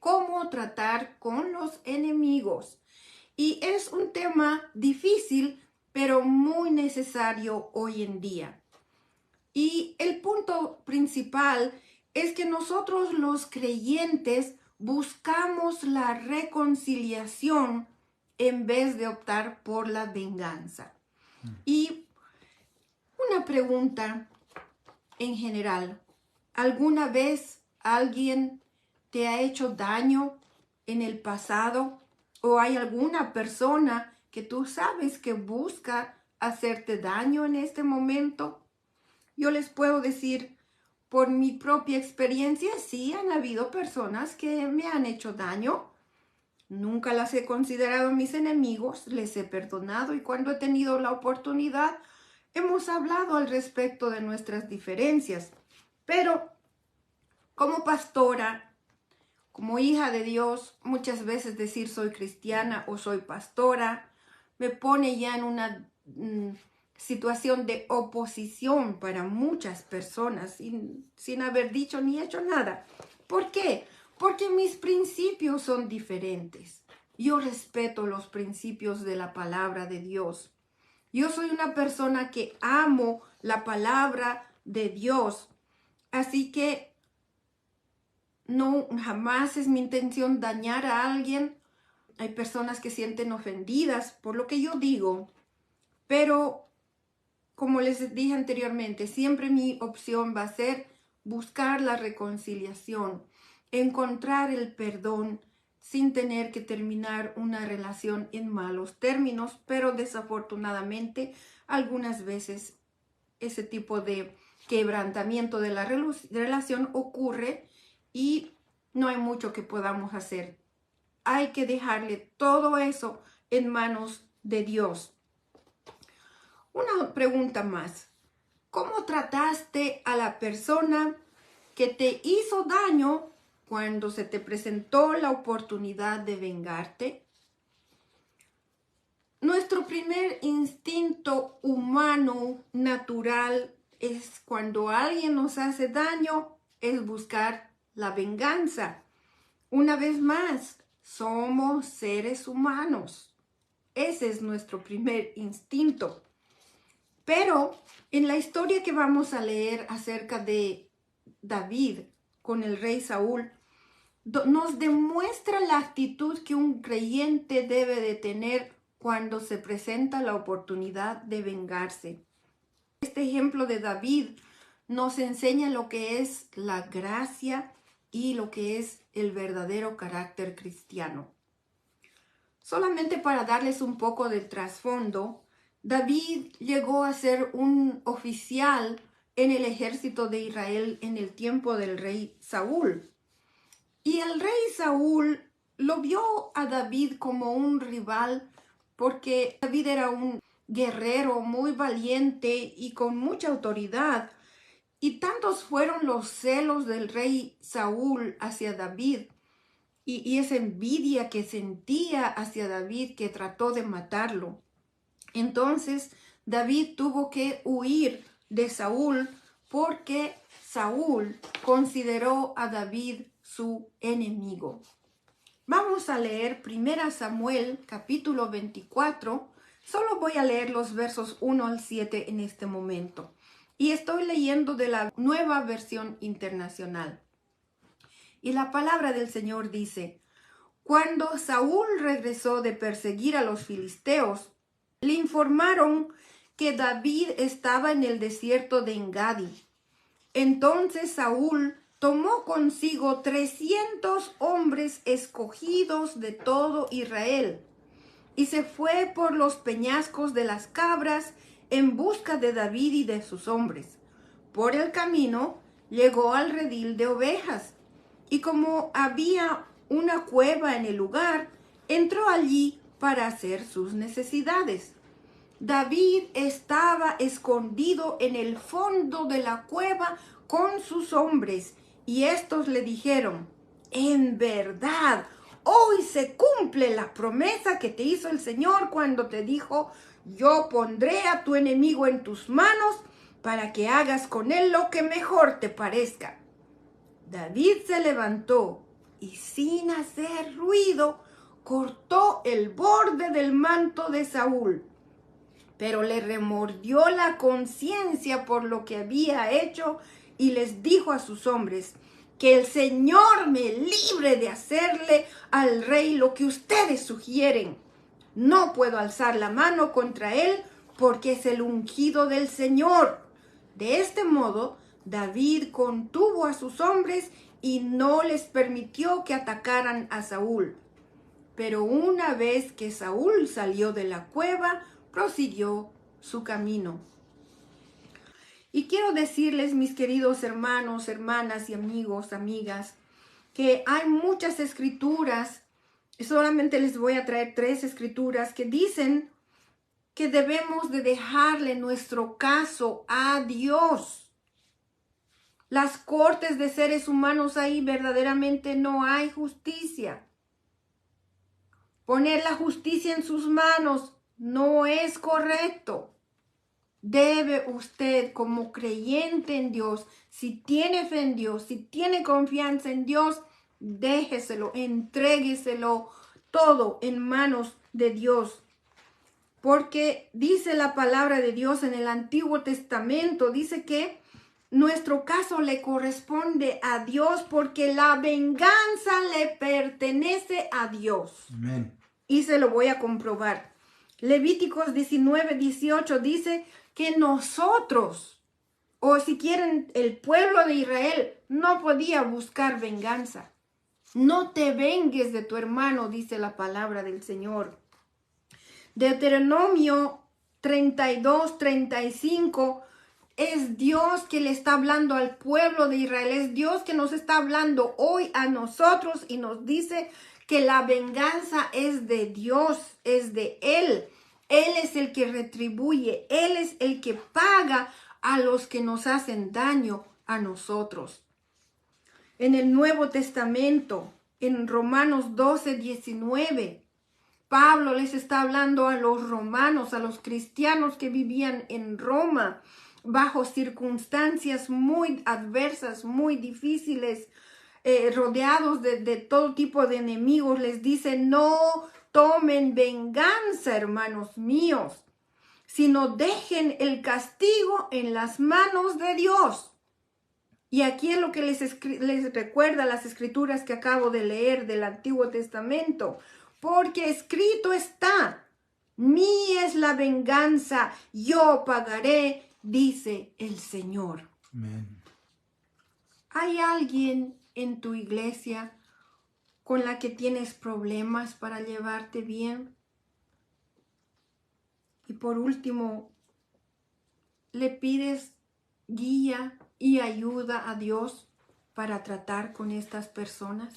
cómo tratar con los enemigos. Y es un tema difícil, pero muy necesario hoy en día. Y el punto principal es que nosotros los creyentes buscamos la reconciliación en vez de optar por la venganza. Y una pregunta en general, ¿alguna vez alguien te ha hecho daño en el pasado? ¿O hay alguna persona que tú sabes que busca hacerte daño en este momento? Yo les puedo decir, por mi propia experiencia, sí han habido personas que me han hecho daño. Nunca las he considerado mis enemigos, les he perdonado y cuando he tenido la oportunidad, hemos hablado al respecto de nuestras diferencias. Pero como pastora, como hija de Dios, muchas veces decir soy cristiana o soy pastora me pone ya en una situación de oposición para muchas personas sin haber dicho ni hecho nada. ¿Por qué? Porque mis principios son diferentes. Yo respeto los principios de la palabra de Dios. Yo soy una persona que amo la palabra de Dios. Así que no, jamás es mi intención dañar a alguien. Hay personas que sienten ofendidas por lo que yo digo, pero como les dije anteriormente, siempre mi opción va a ser buscar la reconciliación, encontrar el perdón sin tener que terminar una relación en malos términos, pero desafortunadamente algunas veces ese tipo de quebrantamiento de la relación ocurre y no hay mucho que podamos hacer. Hay que dejarle todo eso en manos de Dios. Una pregunta más. ¿Cómo trataste a la persona que te hizo daño cuando se te presentó la oportunidad de vengarte? Nuestro primer instinto humano natural es cuando alguien nos hace daño, es buscar la venganza. Una vez más, somos seres humanos. Ese es nuestro primer instinto. Pero en la historia que vamos a leer acerca de David con el rey Saúl, nos demuestra la actitud que un creyente debe de tener cuando se presenta la oportunidad de vengarse. Este ejemplo de David nos enseña lo que es la gracia y lo que es el verdadero carácter cristiano. Solamente para darles un poco de trasfondo, David llegó a ser un oficial en el ejército de Israel en el tiempo del rey Saúl. Y el rey Saúl lo vio a David como un rival porque David era un guerrero muy valiente y con mucha autoridad. Y tantos fueron los celos del rey Saúl hacia David y esa envidia que sentía hacia David que trató de matarlo. Entonces David tuvo que huir de Saúl porque Saúl consideró a David su enemigo. Vamos a leer 1 Samuel capítulo 24. Solo voy a leer los versos 1 al 7 en este momento. Y estoy leyendo de la Nueva Versión Internacional. Y la palabra del Señor dice: Cuando Saúl regresó de perseguir a los filisteos, le informaron que David estaba en el desierto de Engadi. Entonces Saúl tomó consigo 300 hombres escogidos de todo Israel y se fue por los peñascos de las cabras en busca de David y de sus hombres. Por el camino llegó al redil de ovejas y como había una cueva en el lugar, entró allí para hacer sus necesidades. David estaba escondido en el fondo de la cueva con sus hombres, y estos le dijeron: en verdad, hoy se cumple la promesa que te hizo el Señor cuando te dijo: yo pondré a tu enemigo en tus manos para que hagas con él lo que mejor te parezca. David se levantó y sin hacer ruido, cortó el borde del manto de Saúl. Pero le remordió la conciencia por lo que había hecho y les dijo a sus hombres: que el Señor me libre de hacerle al rey lo que ustedes sugieren. No puedo alzar la mano contra él porque es el ungido del Señor. De este modo, David contuvo a sus hombres y no les permitió que atacaran a Saúl. Pero una vez que Saúl salió de la cueva, prosiguió su camino. Y quiero decirles, mis queridos hermanos, hermanas y amigos, amigas, que hay muchas escrituras, solamente les voy a traer 3 escrituras que dicen que debemos de dejarle nuestro caso a Dios. Las cortes de seres humanos, ahí verdaderamente no hay justicia. Poner la justicia en sus manos no es correcto. Debe usted, como creyente en Dios, si tiene fe en Dios, si tiene confianza en Dios, déjeselo, entrégueselo todo en manos de Dios. Porque dice la palabra de Dios en el Antiguo Testamento, dice que nuestro caso le corresponde a Dios porque la venganza le pertenece a Dios. Amén. Y se lo voy a comprobar. Levíticos 19:18 dice que nosotros, o si quieren el pueblo de Israel, no podía buscar venganza. No te vengues de tu hermano, dice la palabra del Señor. Deuteronomio 32:35 es Dios que le está hablando al pueblo de Israel. Es Dios que nos está hablando hoy a nosotros y nos dice que la venganza es de Dios, es de Él. Él es el que retribuye, Él es el que paga a los que nos hacen daño a nosotros. En el Nuevo Testamento, en Romanos 12:19, Pablo les está hablando a los romanos, a los cristianos que vivían en Roma, bajo circunstancias muy adversas, muy difíciles, rodeados de todo tipo de enemigos. Les dice: no tomen venganza, hermanos míos, sino dejen el castigo en las manos de Dios. Y aquí es lo que les recuerda las escrituras que acabo de leer del Antiguo Testamento. Porque escrito está: mía es la venganza, yo pagaré, dice el Señor. Amén. ¿Hay alguien en tu iglesia con la que tienes problemas para llevarte bien? Y por último, ¿le pides guía y ayuda a Dios para tratar con estas personas?